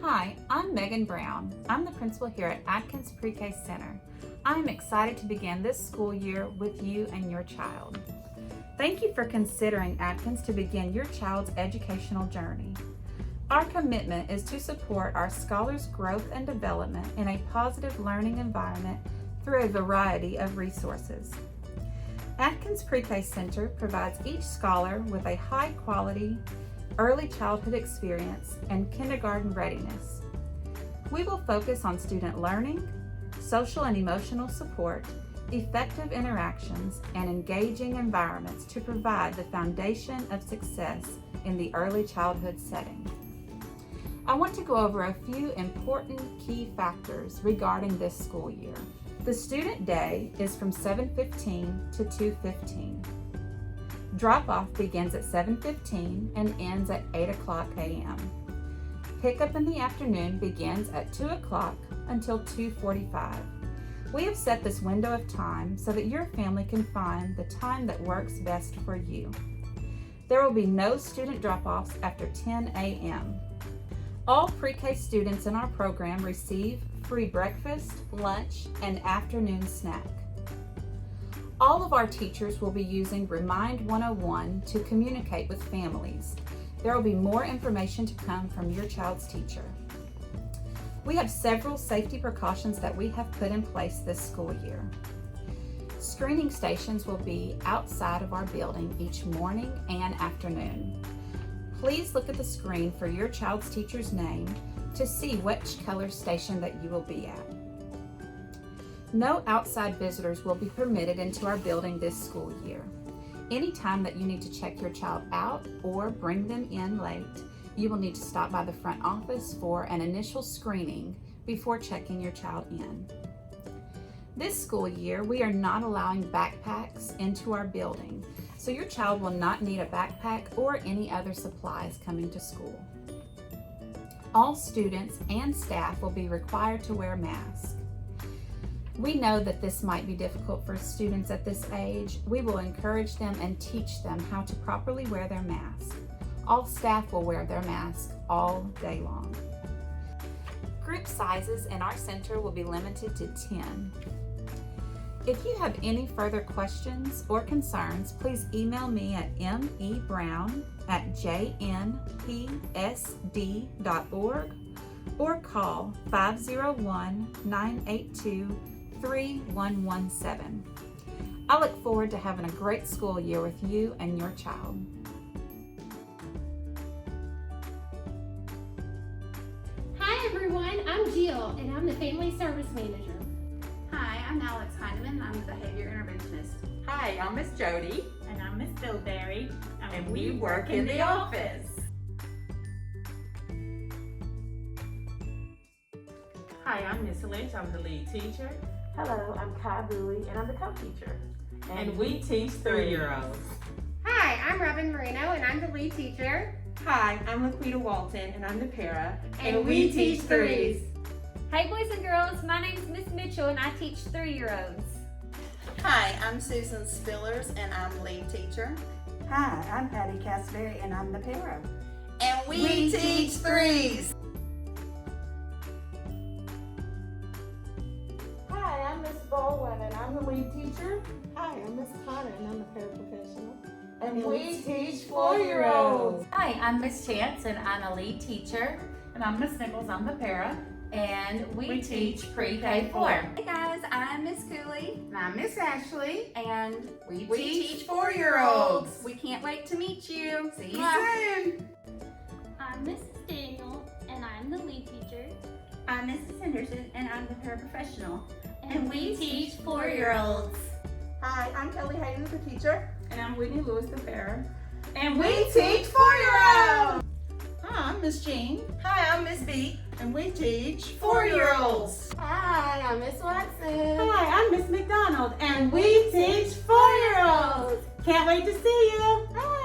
Hi, I'm Megan Brown. I'm the principal here at Adkins Pre-K Center. I'm excited to begin this school year with you and your child. Thank you for considering Adkins to begin your child's educational journey. Our commitment is to support our scholars' growth and development in a positive learning environment through a variety of resources. Adkins Pre-K Center provides each scholar with a high-quality early childhood experience and kindergarten readiness. We will focus on student learning, social and emotional support, effective interactions, and engaging environments to provide the foundation of success in the early childhood setting. I want to go over a few important key factors regarding this school year. The student day is from 7:15 to 2:15. Drop-off begins at 7:15 and ends at 8:00 a.m. Pickup in the afternoon begins at 2 o'clock until 2:45. We have set this window of time so that your family can find the time that works best for you. There will be no student drop-offs after 10 a.m. All pre-K students in our program receive free breakfast, lunch, and afternoon snack. All of our teachers will be using Remind 101 to communicate with families. There will be more information to come from your child's teacher. We have several safety precautions that we have put in place this school year. Screening stations will be outside of our building each morning and afternoon. Please look at the screen for your child's teacher's name to see which color station that you will be at. No outside visitors will be permitted into our building this school year. Anytime that you need to check your child out or bring them in late, you will need to stop by the front office for an initial screening before checking your child in. This school year, we are not allowing backpacks into our building, so your child will not need a backpack or any other supplies coming to school. All students and staff will be required to wear masks. We know that this might be difficult for students at this age. We will encourage them and teach them how to properly wear their mask. All staff will wear their mask all day long. Group sizes in our center will be limited to 10. If you have any further questions or concerns, please email me at mebrown@jnpsd.org or call 501-982-3117. I look forward to having a great school year with you and your child. Hi everyone, I'm Jill and I'm the Family Service Manager. Hi, I'm Alex Heineman. I'm the Behavior Interventionist. Hi, I'm Miss Jody. And I'm Miss Bilberry. And we work in the office. Hi, I'm Miss Lynch. I'm the lead teacher. Hello, I'm Kai Bowie and I'm the co-teacher. And we teach 3-year-olds. Hi, I'm Robin Marino and I'm the lead teacher. Hi, I'm Laquita Walton and I'm the para. And we teach 3s. Hey boys and girls, my name is Miss Mitchell and I teach 3-year-olds. Hi, I'm Susan Spillers and I'm lead teacher. Hi, I'm Patty Casberry and I'm the para. And we teach 3s. Hi, I'm Miss Baldwin and I'm the lead teacher. Hi, I'm Miss Connor and I'm the paraprofessional. And we teach 4-year-olds. Hi, I'm Miss Chance and I'm a lead teacher. And I'm Miss Nichols. I'm the para. And we teach Pre-K 4. Hey guys, I'm Miss Cooley. And I'm Miss Ashley. And we teach 4-year-olds. We can't wait to meet you. See you soon. I'm Mrs. Daniel and I'm the lead teacher. I'm Mrs. Henderson and I'm the paraprofessional. And we teach 4-year-olds. Hi, I'm Kelly Hayden, the teacher. And I'm Whitney Lewis, the para. And we teach 4-year-olds. Hi, I'm Miss Jean. Hi, I'm Miss B. And we teach 4-year-olds. Hi, I'm Miss Watson. Hi, I'm Miss McDonald and we teach 4-year-olds. Can't wait to see you. Hi.